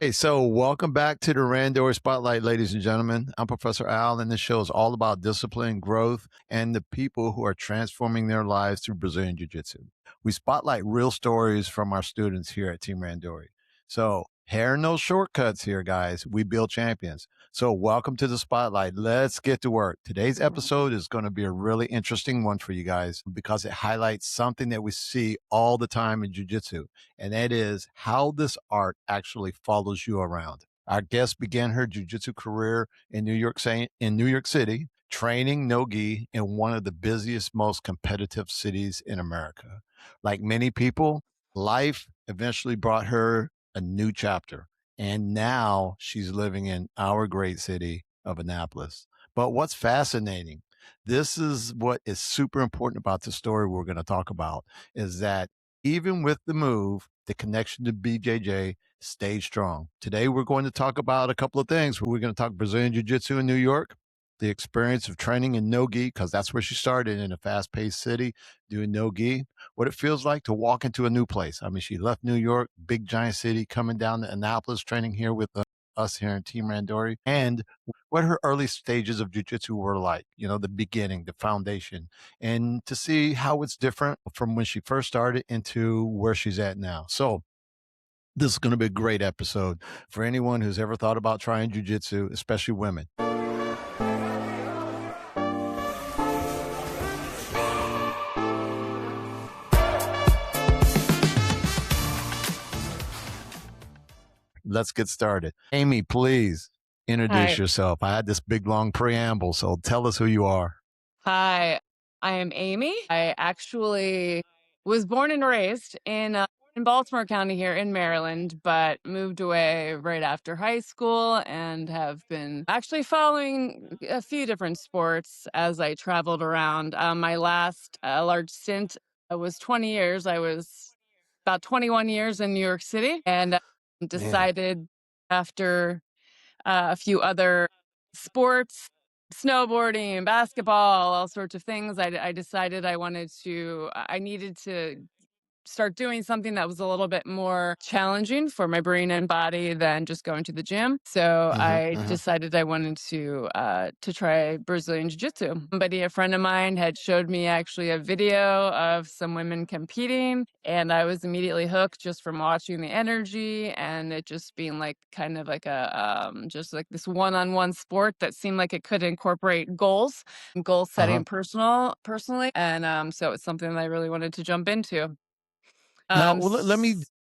Hey, so welcome back to the Randori Spotlight, ladies and gentlemen. I'm Professor Al, and this show is all about discipline, growth, and the people who are transforming their lives through Brazilian Jiu-Jitsu. We spotlight real stories from our students here at Team Randori. So, hair and no shortcuts here, guys. We build champions. So, welcome to the Spotlight. Let's get to work. Today's episode is going to be a really interesting one for you guys because it highlights something that we see all the time in Jiu-Jitsu, and that is how this art actually follows you around. Our guest began her jiu-jitsu career in New York City, training no-gi in one of the busiest, most competitive cities in America. Like many people, life eventually brought her a new chapter, and now she's living in our great city of Annapolis. But what's fascinating, this is what is super important about the story we're going to talk about, is that even with the move, the connection to BJJ stayed strong. Today, we're going to talk about a couple of things. We're going to talk Brazilian Jiu Jitsu in New York, the experience of training in no gi, because that's where she started in a fast paced city doing no gi, what it feels like to walk into a new place. I mean, she left New York, big giant city, coming down to Annapolis, training here with us here in Team Randori, and what her early stages of jiu-jitsu were like, the beginning, the foundation, and to see how it's different from when she first started into where she's at now. So this is going to be a great episode for anyone who's ever thought about trying jiu-jitsu, especially women. Let's get started. Amy, please introduce Hi. yourself. I had this big, long preamble, so tell us who you are. Hi, I am Amy. I actually was born and raised in Baltimore County here in Maryland, but moved away right after high school and have been actually following a few different sports as I traveled around. My last large stint was 20 years. I was about 21 years in New York City and Man. decided after a few other sports, snowboarding, basketball, all sorts of things. I decided I needed to start doing something that was a little bit more challenging for my brain and body than just going to the gym. So Mm-hmm, I mm-hmm. decided I wanted to try Brazilian Jiu-Jitsu. Somebody, a friend of mine, had showed me actually a video of some women competing, and I was immediately hooked just from watching the energy and it just being like kind of like a just like this one-on-one sport that seemed like it could incorporate goal Uh-huh. setting personally, and so it's something that I really wanted to jump into. Now, well,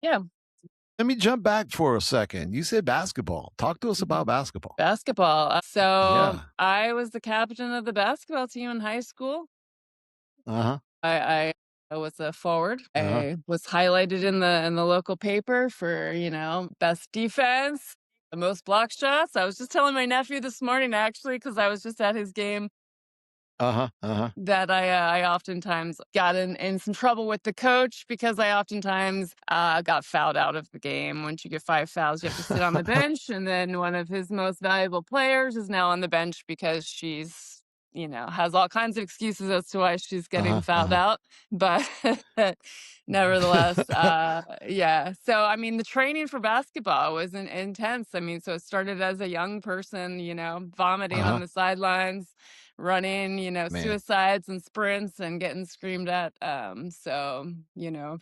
Yeah, let me jump back for a second. You said basketball. Talk to us about basketball. basketball. So Yeah. I was the captain of the basketball team in high school. Uh-huh. I was a forward. Uh-huh. I was highlighted in the local paper for best defense, the most block shots. I was just telling my nephew this morning actually because I was just at his game Uh-huh. Uh-huh. that I oftentimes got in some trouble with the coach because I oftentimes got fouled out of the game. Once you get 5 fouls, you have to sit on the bench. And then one of his most valuable players is now on the bench because she's, has all kinds of excuses as to why she's getting Uh-huh. fouled Uh-huh. out. But nevertheless, yeah. So, I mean, the training for basketball was intense. I mean, so it started as a young person, vomiting on Uh-huh. the sidelines, running, Man. suicides and sprints and getting screamed at. So,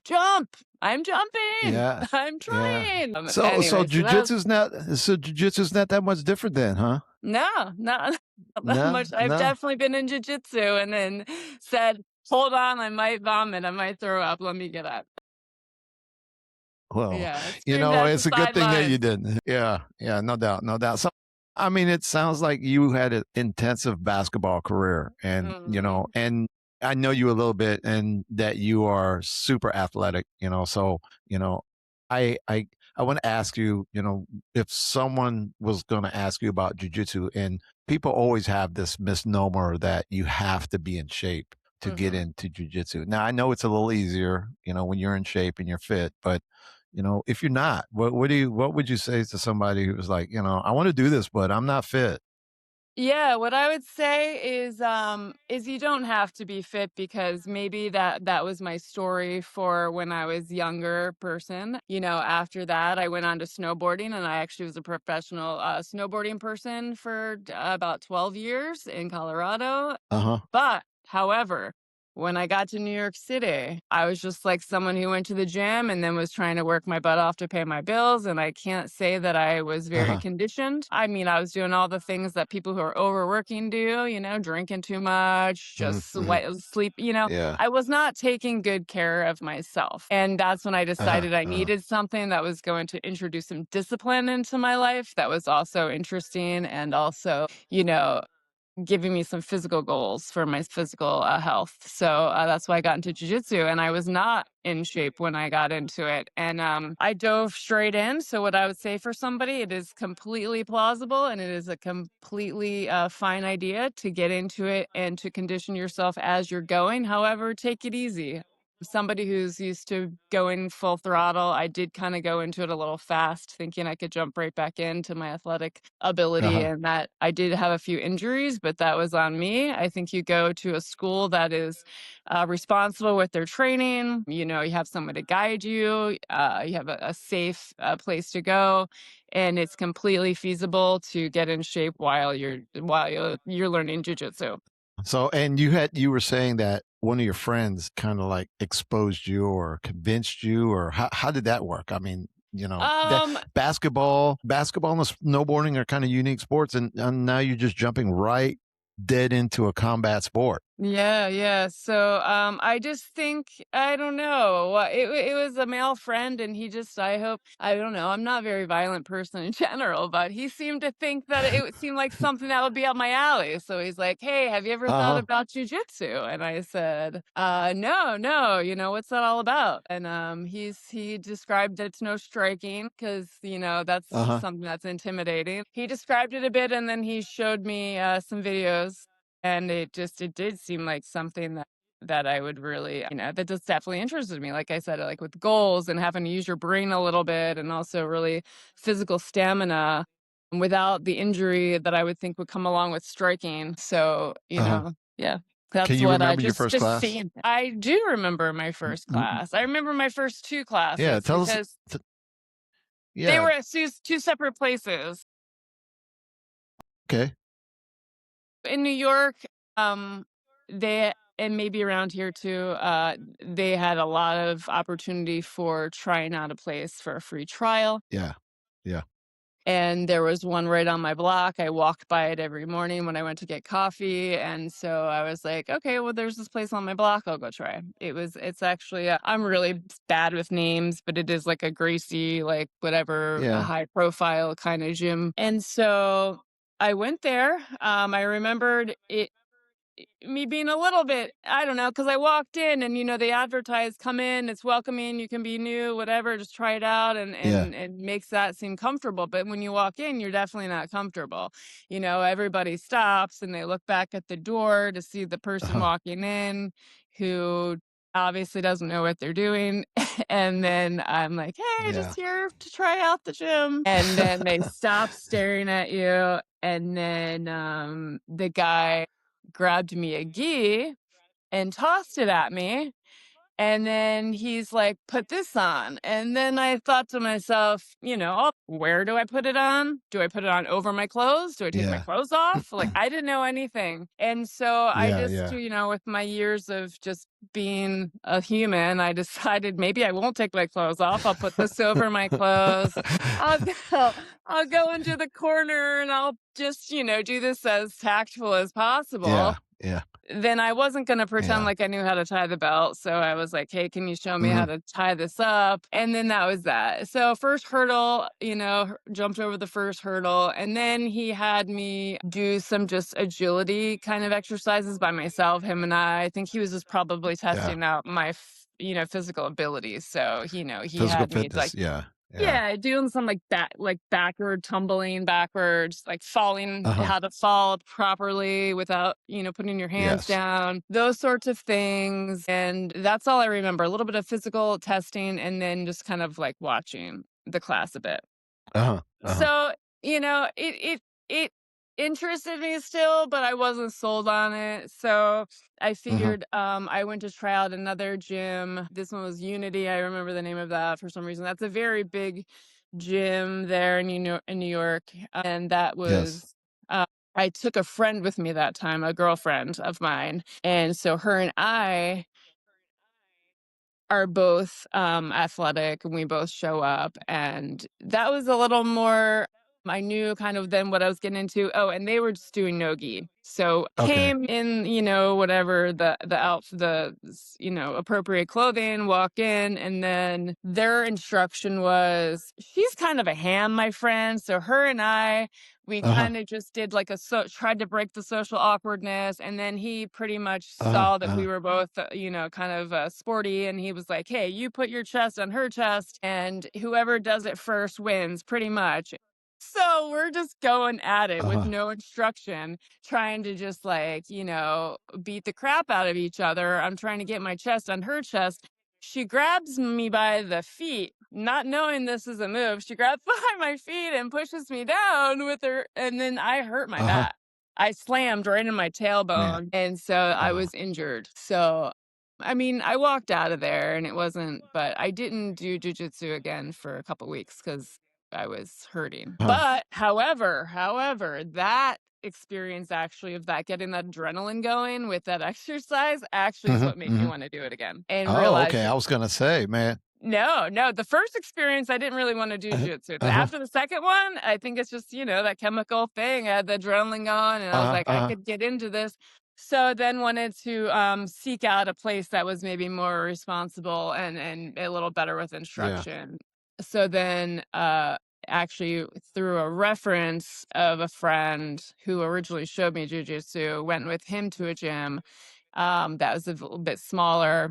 jump, I'm jumping, Yeah. I'm Yeah. trying. So Anyway, so that was jujitsu's not that much different then, huh? no, not that No, much. I've no. definitely been in jujitsu and then said, hold on, I might vomit, I might throw up, let me get up. Well, Yeah, screamed at the it's a good thing that you sidelines. didn't. Yeah. Yeah, no doubt, no doubt. So, I mean, it sounds like you had an intensive basketball career and, Mhm. and I know you a little bit and that you are super athletic, so, you know, I I I want to ask you, if someone was going to ask you about jujitsu, and people always have this misnomer that you have to be in shape to get Mhm. into jujitsu. Now, I know it's a little easier, when you're in shape and you're fit, but if you're not, what would you say to somebody who was like, I want to do this, but I'm not fit? Yeah, what I would say is you don't have to be fit because maybe that was my story for when I was younger person. After that I went on to snowboarding and I actually was a professional snowboarding person for about 12 years in Colorado. Uh-huh. But, however, when I got to New York City, I was just like someone who went to the gym and then was trying to work my butt off to pay my bills. And I can't say that I was very Uh-huh. conditioned. I mean, I was doing all the things that people who are overworking do, drinking too much, Mhm, just mhm. sleep. Yeah. I was not taking good care of myself. And that's when I Uh-huh. decided I Uh-huh. needed something that was going to introduce some discipline into my life that was also interesting and also, giving me some physical goals for my physical health. So that's why I got into jujitsu, and I was not in shape when I got into it. And I dove straight in. So, what I would say for somebody, it is completely plausible and it is a completely fine idea to get into it and to condition yourself as you're going. However, take it easy. Somebody who's used to going full throttle, I did kind of go into it a little fast, thinking I could jump right back into my athletic ability, Uh-huh. and that I did have a few injuries, but that was on me. I think you go to a school that is responsible with their training. You have someone to guide you. You have a safe place to go, and it's completely feasible to get in shape while you're learning jujitsu. So, and you were saying that one of your friends kind of like exposed you or convinced you, or how did that work? I mean, that Um, basketball and snowboarding are kind of unique sports, and now you're just jumping right dead into a combat sport. Yeah, yeah. So, I just think I don't know. It was a male friend, and I don't know. I'm not a very violent person in general, but he seemed to think that it would seem like something that would be up my alley. So he's like, "Hey, have you ever thought Uh-huh. about jujitsu?" And I said, no, no. What's that all about?" And he described that it's no striking because that's Uh-huh. something that's intimidating. He described it a bit, and then he showed me some videos and it did seem like something that I would really, that just definitely interested me. Like I said, like with goals and having to use your brain a little bit and also really physical stamina without the injury that I would think would come along with striking. So, Uh-huh. yeah. Can That's you what I remember your just first just class? seeing. I do remember my first Mm. class. I remember my first two Yeah, classes tell us. because t- they yeah. were at two separate places. Okay. In New York, they and maybe around here too, they had a lot of opportunity for trying out a place for a free trial. Yeah. Yeah. And there was one right on my block. I walked by it every morning when I went to get coffee. And so I was like, okay, well, there's this place on my block. I'll go try. It's actually, I'm really bad with names, but it is like a Gracie, like whatever, a Yeah. high profile kind of gym. And so I went there. I remembered me being a little bit, I don't know, because I walked in and they advertise, come in, it's welcoming, you can be new, whatever, just try it out, and Yeah. and makes that seem comfortable. But when you walk in, you're definitely not comfortable. Everybody stops and they look back at the door to see the person Uh-huh. walking in who obviously doesn't know what they're doing. And then I'm like, hey, Yeah. just here to try out the gym. And then they stop staring at you. And then the guy grabbed me a gi and tossed it at me. And then he's like, put this on. And then I thought to myself, "Oh, where do I put it on? Do I put it on over my clothes? Do I take my Yeah. clothes off?" Like, I didn't know anything. And so I Yeah. just, Yeah. with my years of just being a human, I decided maybe I won't take my clothes off. I'll put this over my clothes. I'll go, I'll go into the corner and I'll just, do this as tactful as possible. Yeah. Yeah. Then I wasn't gonna pretend Yeah. like I knew how to tie the belt, so I was like, "Hey, can you show me how Mhm. to tie this up?" And then that was that. So first hurdle, jumped over the first hurdle, and then he had me do some just agility kind of exercises by myself, him and I think he was just probably Yeah. testing out my physical abilities. So, he Physical had me like fitness. Yeah. Yeah. yeah, doing some like backward tumbling backwards, like falling, Uh-huh. how to fall properly without, putting your hands Yes. down, those sorts of things. And that's all I remember. A little bit of physical testing and then just kind of like watching the class a bit. Uh-huh. Uh-huh. So, it interested me still, but I wasn't sold on it. So I Hmm. figured I went to try out another gym. This one was Unity. I remember the name of that for some reason. That's a very big gym there in New York. And that Yes. was I took a friend with me that time, a girlfriend of mine. And so her and I are both athletic and we both show up. And that was a little more, I knew kind of then what I was getting into. Oh, and they were just doing no gi. So Okay. came in, whatever the appropriate clothing, walk in, and then their instruction was, she's kind of a ham, my friend. So her and I, we Uh huh. kind of just did like tried to break the social awkwardness. And then he pretty much Uh huh. saw that we Uh were both, kind of sporty. And he was like, hey, you put your chest on her chest, and whoever does it first wins, pretty much. So we're just going at it with huh. no instruction, trying to just beat the crap out of each other. I'm trying to get my chest on her chest. She grabs me by the feet, not knowing this is a move. She grabs behind my feet and pushes me down with her. And then I hurt my Uh huh. back. I slammed right in my Man. tailbone. And so I Oh. was injured. So, I mean, I walked out of there and it wasn't, but I didn't do jujitsu again for a couple weeks because I was hurting. Uh huh. But however, that experience actually of that getting that adrenaline going with that exercise actually is Hmm. what made me Hmm. want to do it again and Oh, realize okay. I was gonna say, man. no. The first experience, I didn't really want to do jujitsu. Uh huh. After the second one, I think it's just, that chemical thing. I had the adrenaline going and I was Uh like, I huh. could get into this. So then wanted to seek out a place that was maybe more responsible and a little better with Yeah. instruction. So then actually through a reference of a friend who originally showed me jujitsu, went with him to a gym that was a little bit smaller,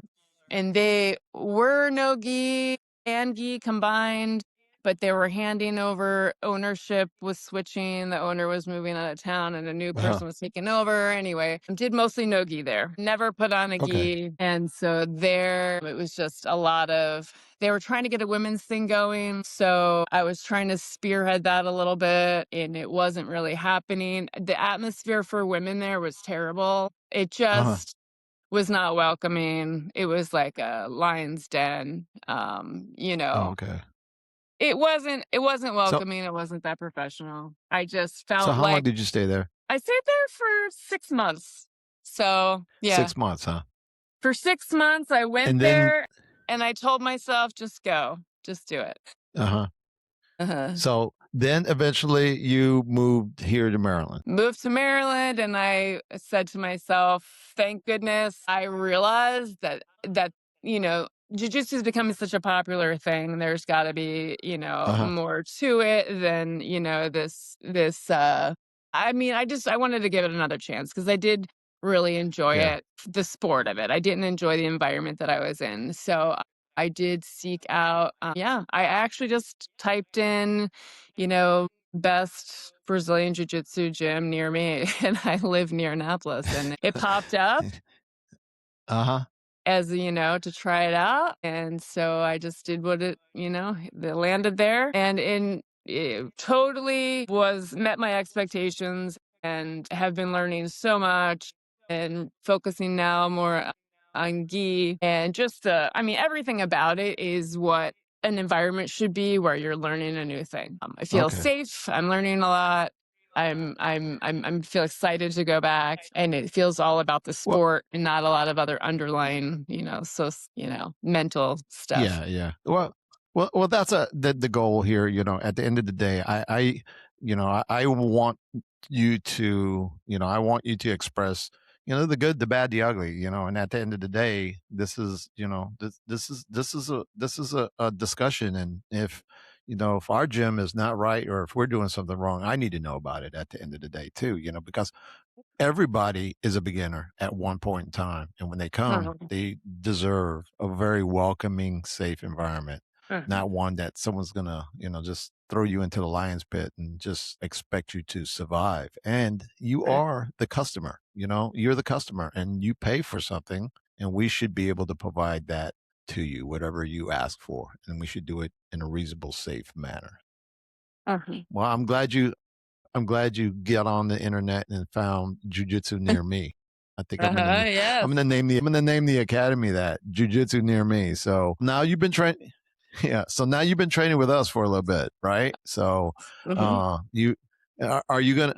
and they were no gi and gi combined, but they were handing over ownership was switching. The owner was moving out of town and a new Uh huh. person was taking over. Anyway, did mostly no gi there. Never put on a Okay. gi. And so there it was just a lot of they were trying to get a women's thing going. So I was trying to spearhead that a little bit and it wasn't really happening. The atmosphere for women there was terrible. It Uh huh. just was not welcoming. It was like a lion's den. Oh, okay. It wasn't So, welcoming. It wasn't that professional. I just so felt how long like did you stay there? I stayed there for 6 months. So yeah, 6 months, huh? for 6 months I went And then, there and I told myself, just go, just do it. uh huh. Uh-huh. So then eventually you moved here to Maryland. Moved to Maryland and I said to myself, thank goodness I realized that jujitsu is becoming such a popular thing. There's got to be, Uh huh. more to it than, this I mean, I wanted to give it another chance because I did really enjoy Yeah. it, the sport of it. I didn't enjoy the environment that I was in. So I did seek out yeah, I actually just typed in, you know, best Brazilian Jiu-Jitsu gym near me, and I live near Annapolis, and it popped up Uh huh. as, to try it out, and so I just did they landed there, and it totally met my expectations and have been learning so much and focusing now more on gi and just, I mean, everything about it is what an environment should be where you're learning a new thing. I feel Okay. safe. I'm learning a lot. I'm feel excited to go back, and it feels all about the Well, sport and not a lot of other underlying, mental stuff. yeah, yeah. Well, that's the goal here. At the end of the day, I want you to, I want you to express, the good, the bad, the ugly. And at the end of the day, this is, this is a discussion, and if our gym is not right or if we're doing something wrong, I need to know about it at the end of the day too. Because everybody is a beginner at one point in time. And when they come, Mhm, they deserve a very welcoming, safe environment, mhm, not one that someone's going to, just throw you into the lion's pit and just expect you to survive. And you mhm, are the customer, you're the customer and you pay for something. And we should be able to provide that to you, whatever you ask for. And we should do it in a reasonable, safe manner. mhm. Well, I'm glad you I'm glad you got on the internet and found jujitsu near me. I think I'm Yes. gonna name the academy that jujitsu near me. So now you've been training. Yeah. So now you've been training with us for a little bit, right? So, Mhm. you are you gonna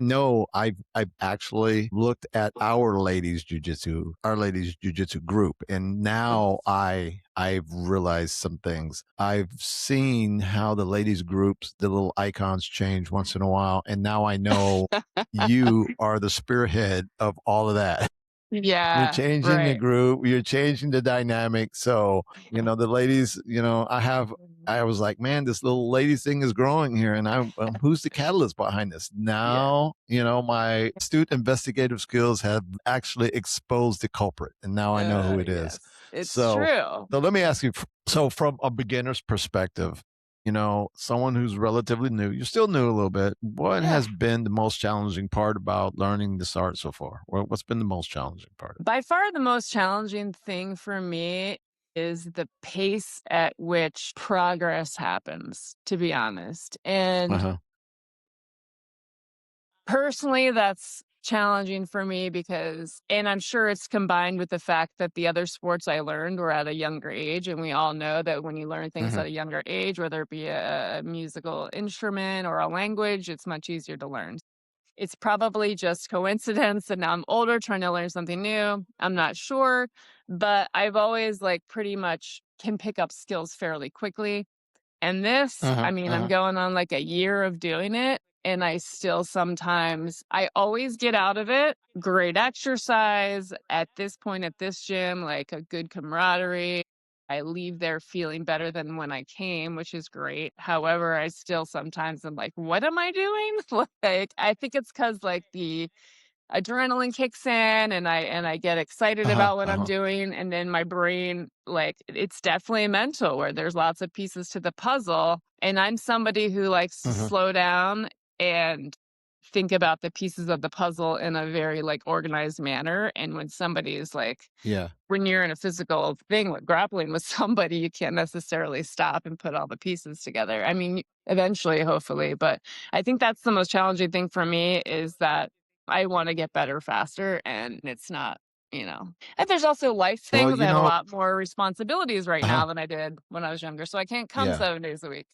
no, I've actually looked at our ladies jujitsu group, and now I've realized some things. I've seen how the ladies groups, the little icons change once in a while, and now I know you are the spearhead of all of that. You're Yeah, changing the right. group, you're changing the dynamic. So, the ladies, I was like, man, this little ladies thing is growing here. And who's the catalyst behind this? Yeah. Now, my astute investigative skills have actually exposed the culprit. And now I know who it is. Yes, it's So, true. so let me ask you, so from a beginner's perspective, someone who's relatively new, you're still new a little bit. What Yeah. has been the most challenging part about learning this art so far? What's been the most challenging part? By far the most challenging thing for me is the pace at which progress happens, to be honest. And Uh-huh. personally, that's challenging for me because, and I'm sure it's combined with the fact that the other sports I learned were at a younger age. And we all know that when you learn things Mhm. at a younger age, whether it be a musical instrument or a language, it's much easier to learn. It's probably just coincidence that now I'm older trying to learn something new. I'm not sure, but I've always like pretty much can pick up skills fairly quickly. And this, Uh-huh. I mean, I'm Uh-huh. going on like a year of doing it. And I still sometimes, I always get out of it great exercise at this point at this gym, like a good camaraderie. I leave there feeling better than when I came, which is great. However, I still sometimes am like, what am I doing? Like, I think it's because like the adrenaline kicks in and I get excited Uh-huh. about what I'm Uh-huh. doing, and then my brain, like, it's definitely mental where there's lots of pieces to the puzzle, and I'm somebody who likes to Uh-huh. slow down and think about the pieces of the puzzle in a very like organized manner. And when somebody is like, Yeah. when you're in a physical thing with grappling with somebody, you can't necessarily stop and put all the pieces together. I mean, eventually, hopefully, but I think that's the most challenging thing for me is that I want to get better faster, and it's not, you know. And there's also life Well, things. I have a lot more responsibilities right uh-huh. now than I did when I was younger, so I can't come Yeah. 7 days a week.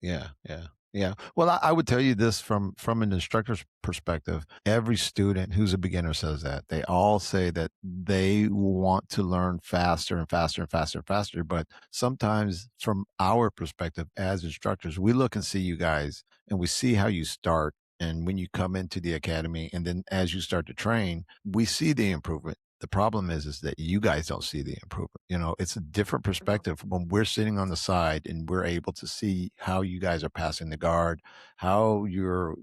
Yeah, yeah, yeah. Well, I would tell you this from an instructor's perspective. Every student who's a beginner says that. They all say that they want to learn faster and faster and faster and faster. But sometimes, from our perspective as instructors, we look and see you guys, and we see how you start. And when you come into the academy, and then as you start to train, we see the improvement. The problem is that you guys don't see the improvement. It's a different perspective when we're sitting on the side and we're able to see how you guys are passing the guard, how you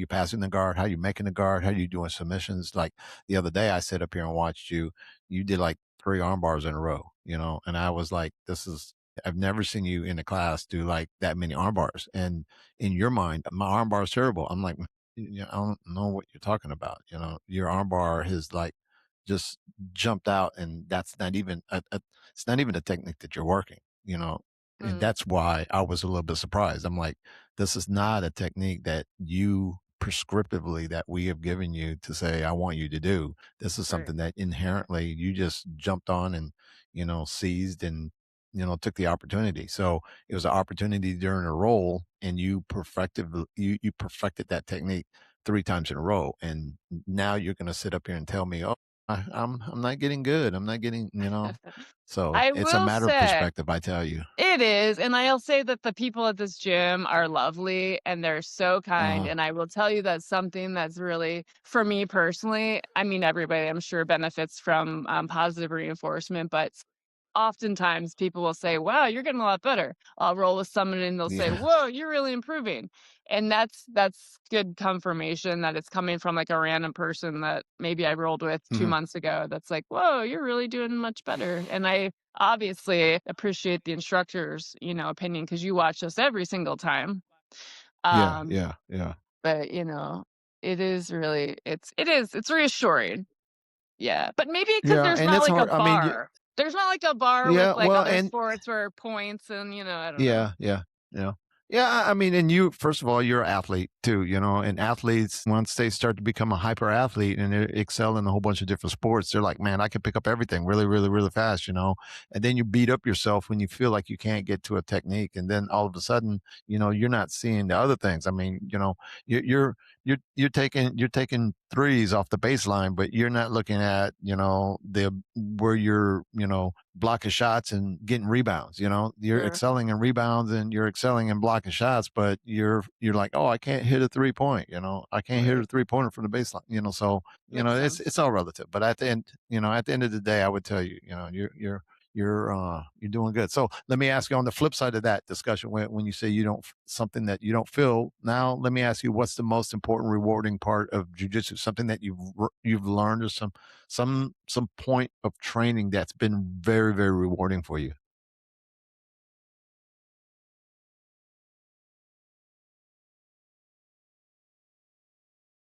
passing the guard, how you making the guard, how you doing submissions. Like the other day, I sat up here and watched you. You did like 3 arm bars in a row, and I was like, I've never seen you in a class do like that many arm bars. And in your mind, my arm bar is terrible. I'm like, I don't know what you're talking about. Your arm bar has like just jumped out, and that's not even it's not even a technique that you're working, and Mm, that's why I was a little bit surprised. I'm like, this is not a technique that you prescriptively that we have given you to say I want you to do. This is right, something that inherently you just jumped on and seized and took the opportunity. So it was an opportunity during a roll, and you perfected that technique 3 times in a row, and now you're going to sit up here and tell me, oh, I'm not getting good. I'm not getting, so I it's a will matter of say perspective, I tell you. it is, and I'll say that the people at this gym are lovely and they're so kind, Uh-huh. and I will tell you that something that's really for me personally, I mean, everybody I'm sure benefits from, positive reinforcement, but oftentimes people will say, "Wow, you're getting a lot better." I'll roll with someone and they'll say, Yeah. "Whoa, you're really improving." And that's good confirmation that it's coming from like a random person that maybe I rolled with 2 Mhm. months ago that's like, "Whoa, you're really doing much better." And I obviously appreciate the instructor's, opinion because you watch us every single time. Yeah, Um, yeah, yeah. but it is really it's reassuring. Yeah, but maybe because Yeah, there's and not it's like a hard. I mean, bar. There's not like a bar with yeah, like well, other and sports where points and, I don't know. yeah, yeah, yeah. Yeah, I mean, and you, first of all, you're an athlete too, and athletes, once they start to become a hyper athlete and they excel in a whole bunch of different sports, they're like, man, I can pick up everything really, really, really fast. And then you beat up yourself when you feel like you can't get to a technique. And then all of a sudden, you're not seeing the other things. I mean, you- you're, you're taking threes off the baseline, but you're not looking at, the where you're, blocking shots and getting rebounds. You're Sure. excelling in rebounds and you're excelling in blocking shots, but you're like, oh, I can't hit a 3 point. I can't hit Right. a 3 pointer from the baseline. So Makes it's sense. all relative. But at the end of the day, I would tell you, you're doing good. So let me ask you on the flip side of that discussion, when you say you don't something that you don't feel. Now let me ask you, what's the most important, rewarding part of jujitsu? Something that you've learned, or some point of training that's been very, very rewarding for you.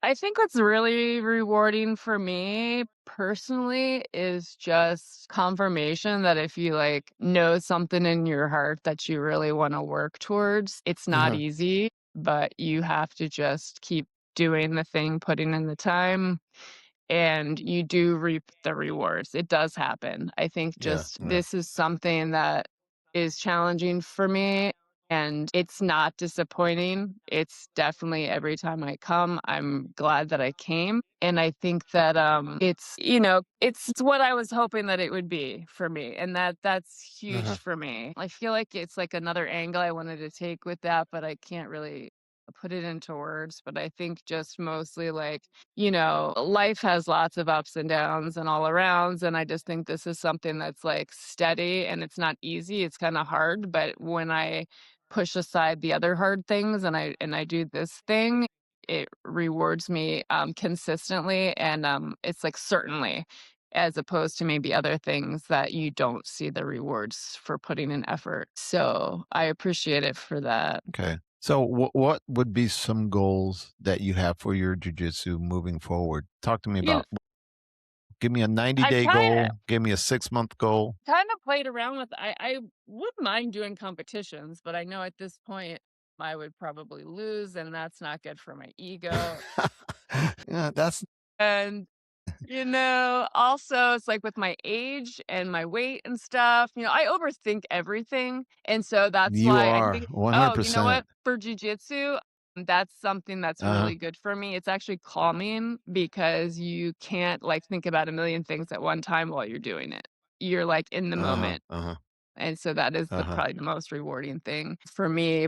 I think what's really rewarding for me personally is just confirmation that if you like know something in your heart that you really want to work towards, it's not Uh-huh. easy, but you have to just keep doing the thing, putting in the time, and you do reap the rewards. It does happen. I think Yeah, just yeah. this is something that is challenging for me, and it's not disappointing. It's definitely every time I come, I'm glad that I came. And I think that it's what I was hoping that it would be for me. And that's huge Uh-huh. for me. I feel like it's like another angle I wanted to take with that, but I can't really put it into words. But I think just mostly like life has lots of ups and downs and all arounds. And I just think this is something that's like steady and it's not easy. It's kind of hard. But when I push aside the other hard things and I do this thing, it rewards me consistently and it's like certainly as opposed to maybe other things that you don't see the rewards for putting in effort. So I appreciate it for that. Okay. So what would be some goals that you have for your jujitsu moving forward? Talk to me You know, about, give me a 90 I've day kind of goal, give me a 6 month goal. kind of played around with I wouldn't mind doing competitions, but I know at this point I would probably lose, and that's not good for my ego. Yeah, that's And also it's like with my age and my weight and stuff, I overthink everything. And so that's you why I are think, oh, you know 100%. what? For jujitsu, that's something that's Uh-huh. really good for me. It's actually calming because you can't like think about a million things at one time while you're doing it. You're like in the Uh-huh. moment. Uh-huh. And so that is Uh-huh. probably the most rewarding thing for me.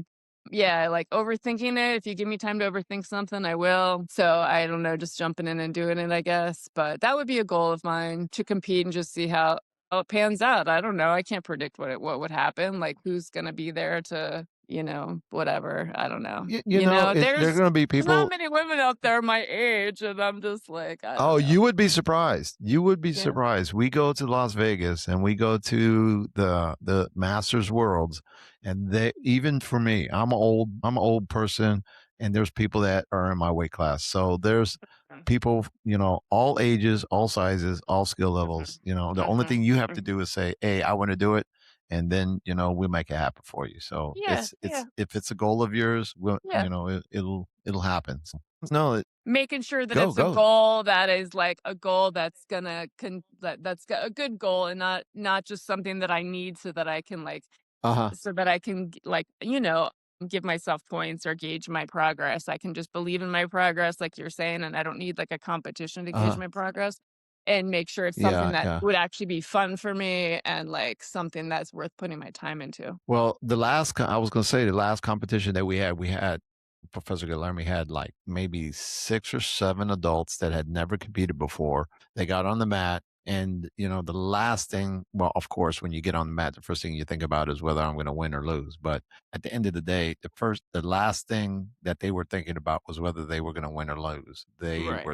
Yeah, like overthinking it. If you give me time to overthink something, I will. So I don't know, just jumping in and doing it, I guess. But that would be a goal of mine to compete and just see how it pans out. I don't know. I can't predict what would happen. Like who's gonna be there to, whatever. I don't know. There are There's going to be there's not people. many women out there my age, and I'm just like, I don't Oh, know. you would be surprised. You would be Yeah. surprised. We go to Las Vegas and we go to the Masters Worlds, and they, even for me, I'm an old person, and there's people that are in my weight class. So there's people, all ages, all sizes, all skill levels. The only Mhm, thing you have to mhm. do is say, "Hey, I want to do it," and then we make it happen for you. So Yeah, it's yeah, if it's a goal of yours, yeah. it'll happen. So, no, Making sure that go it's a go. goal that is like a goal that's gonna a good goal and not just something that I need so that I can like Uh huh. give myself points or gauge my progress. I can just believe in my progress, like you're saying, and I don't need like a competition to Uh gauge huh. my progress and make sure it's something Yeah, that yeah. would actually be fun for me and like something that's worth putting my time into. Well, I was going to say, the last competition that we had Professor Guillermo had like maybe 6 or 7 adults that had never competed before. They got on the mat, and the last thing, well, of course, when you get on the mat, the first thing you think about is whether I'm going to win or lose. But at the end of the day, the last thing that they were thinking about was whether they were going to win or lose. Right.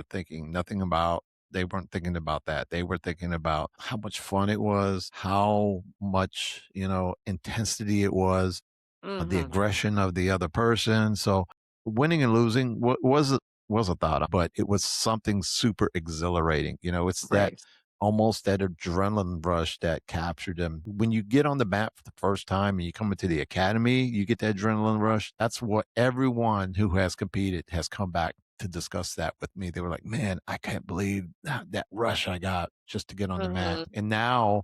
They weren't thinking about that. They were thinking about how much fun it was, how much, intensity it was, the Mhm. aggression of the other person. So winning and losing was a thought, but it was something super exhilarating. It's that Right. almost that adrenaline rush that captured them. When you get on the mat for the first time and you come into the academy, you get that adrenaline rush. That's what everyone who has competed has come back to discuss that with me. They were like, man, I can't believe that rush I got just to get on the mat. Mhm. And now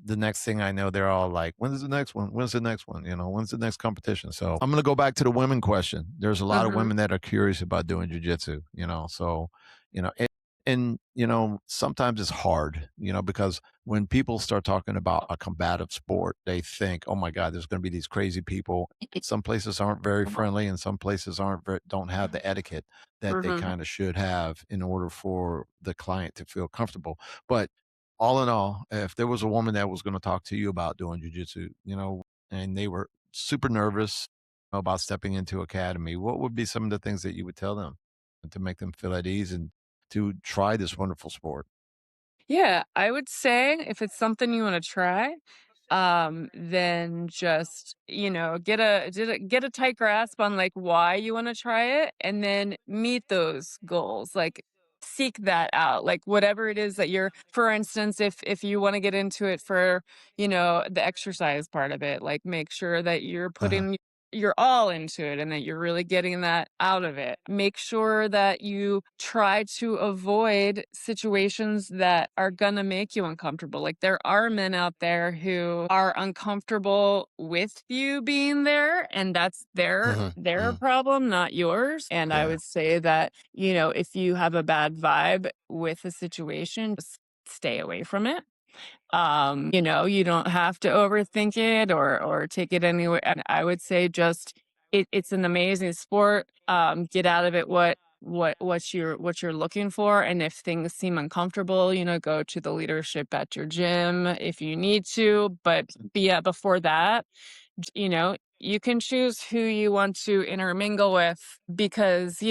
the next thing I know, they're all like, when's the next one? When's the next one? When's the next competition? So I'm going to go back to the women question. There's a lot of Mhm. women that are curious about doing jujitsu, so, sometimes it's hard, because when people start talking about a combative sport, they think, oh my God, there's going to be these crazy people. Some places aren't very friendly and some places don't have the etiquette that they Mhm. kind of should have in order for the client to feel comfortable. But all in all, if there was a woman that was going to talk to you about doing jujitsu, and they were super nervous about stepping into academy, what would be some of the things that you would tell them to make them feel at ease and to try this wonderful sport? Yeah, I would say if it's something you wanna try, then just, get a tight grasp on, like, why you wanna try it, and then meet those goals, like, seek that out, like, whatever it is that you're for instance, if you wanna get into it for, the exercise part of it, like, make sure that you're Uh-huh. putting you're all into it and that you're really getting that out of it. Make sure that you try to avoid situations that are gonna make you uncomfortable. Like there are men out there who are uncomfortable with you being there, and that's Hmm. their Hmm. problem, not yours. And I Yeah. would say that, if you have a bad vibe with a situation, just stay away from it. You don't have to overthink it or take it anywhere. And I would say just it's an amazing sport. Get out of it what you're looking for. And if things seem uncomfortable, go to the leadership at your gym if you need to. But yeah, before that, you can choose who you want to intermingle with because,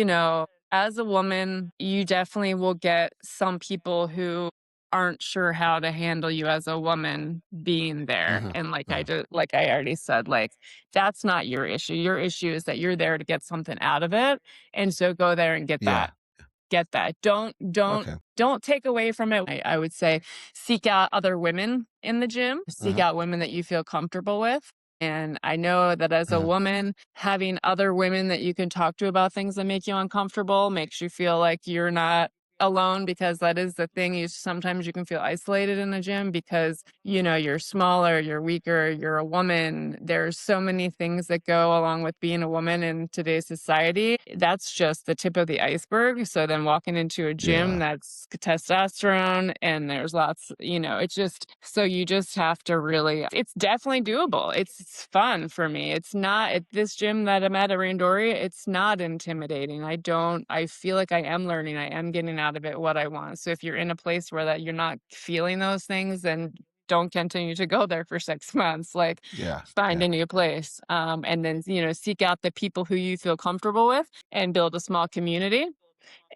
as a woman, you definitely will get some people who aren't sure how to handle you as a woman being there. Hmm. And Hmm. like I already said, like that's not your issue. Your issue is that you're there to get something out of it. And so go there and get that. Yeah. Get that. Okay. Don't take away from it. I would say seek out other women in the gym, seek Hmm. out women that you feel comfortable with. And I know that as a Hmm. woman, having other women that you can talk to about things that make you uncomfortable makes you feel like you're not alone because that is the thing. Sometimes you can feel isolated in the gym because, you're smaller, you're weaker, you're a woman. There's so many things that go along with being a woman in today's society. That's just the tip of the iceberg. So then walking into a gym Yeah. that's testosterone and there's lots, it's just so you just have to really it's definitely doable. It's fun for me. It's not at this gym that I'm at Randori, it's not intimidating. I feel like I am learning. I am getting out of it what I want. So if you're in a place where that you're not feeling those things, then don't continue to go there for 6 months. Like Yeah. find Yeah. a new place. And then, seek out the people who you feel comfortable with and build a small community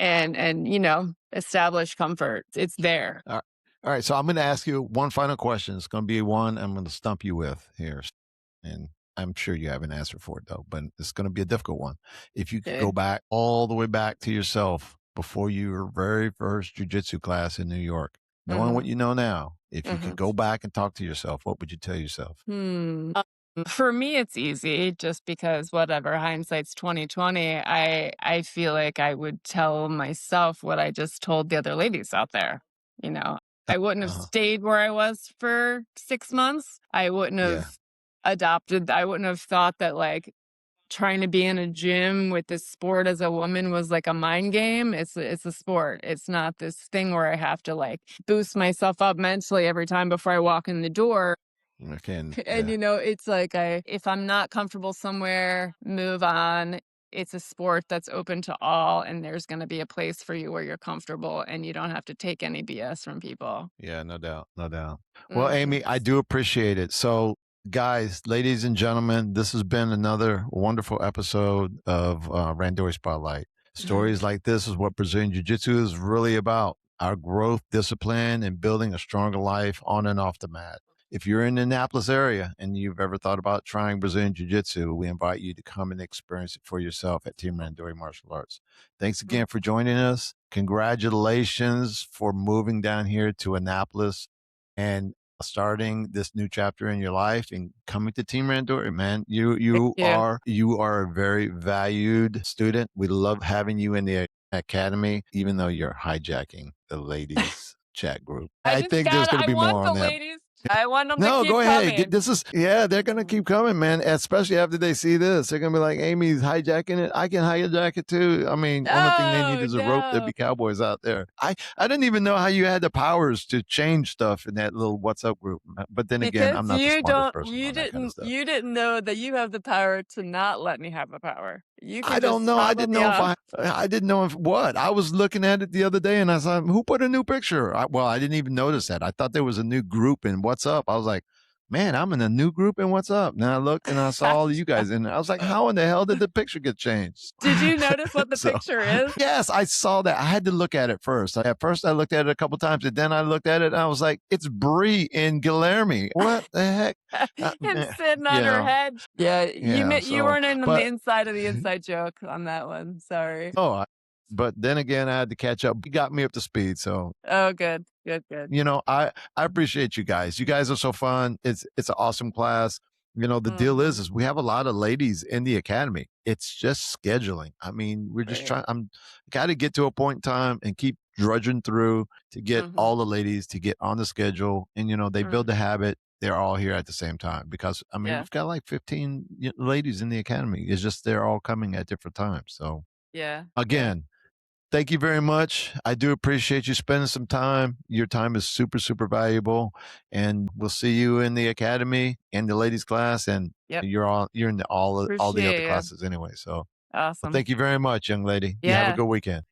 and establish comfort. It's there. All right. All right. So I'm going to ask you one final question. It's going to be one I'm going to stump you with here. And I'm sure you have an answer for it, though, but it's going to be a difficult one. If you could go Okay. back all the way back to yourself before your very first jujitsu class in New York, knowing what Mhm. you know now, if you could Mhm. go back and talk to yourself, what would you tell yourself? For me, it's easy just because whatever, hindsight's 2020. I feel like I would tell myself what I just told the other ladies out there. You know, I wouldn't have Uh-huh. stayed where I was for 6 months. Yeah. I wouldn't have thought that like trying to be in a gym with this sport as a woman was like a mind game. It's a sport. It's not this thing where I have to like boost myself up mentally every time before I walk in the door. Okay. And Yeah. it's like if I'm not comfortable somewhere, move on. It's a sport that's open to all, and there's going to be a place for you where you're comfortable and you don't have to take any BS from people. Yeah, no doubt, no doubt. Well, Mhm. Amy, I do appreciate it. So, guys, ladies and gentlemen, this has been another wonderful episode of Randori Spotlight. Stories like this is what Brazilian Jiu Jitsu is really about, our growth, discipline, and building a stronger life on and off the mat. if you're in the Annapolis area and you've ever thought about trying Brazilian Jiu-Jitsu, we invite you to come and experience it for yourself at Team Randori Martial Arts. Thanks again for joining us. Congratulations for moving down here to Annapolis and starting this new chapter in your life and coming to Team Randori, man. You are a very valued student. We love having you in the academy, even though you're hijacking the ladies chat group. I think there's going to be more on that. Ladies. I want them to No, keep go ahead. coming. They're going to keep coming, man. Especially after they see this. They're going to be like, Amy's hijacking it. I can hijack it too. I mean, only thing they need is a rope. There'd be cowboys out there. I didn't even know how you had the powers to change stuff in that little WhatsApp group. But then again, I'm not the smartest person on that kind of stuff. You didn't know that you have the power to not let me have the power. You can I don't know. I didn't know if what. I was looking at it the other day and I saw who put a new picture. I didn't even notice that. I thought there was a new group in What's Up. I was like, man, I'm in a new group in What's Up. And I looked and I saw all of you guys in there. I was like, how in the hell did the picture get changed? Did you notice what the picture is? Yes, I saw that. I had to look at it first. At first, I looked at it a couple times, and then I looked at it and I was like, it's Bree and Guillermo. What the heck? And sitting on her head. Yeah, you weren't in the inside of the inside joke on that one. Sorry. Oh, but then again, I had to catch up. You got me up to speed. So, oh, good. I appreciate you guys. You guys are so fun. It's an awesome class. The deal is we have a lot of ladies in the academy. It's just scheduling. I mean, we're just I'm got to get to a point in time and keep drudging through to get all the ladies to get on the schedule. And, they build the habit. They're all here at the same time because, we've got like 15 ladies in the academy. It's just they're all coming at different times. So, again, thank you very much. I do appreciate you spending some time. Your time is super, super valuable. And we'll see you in the academy and the ladies class. And you're in all the other classes anyway. So awesome. Well, thank you very much, young lady. You have a good weekend.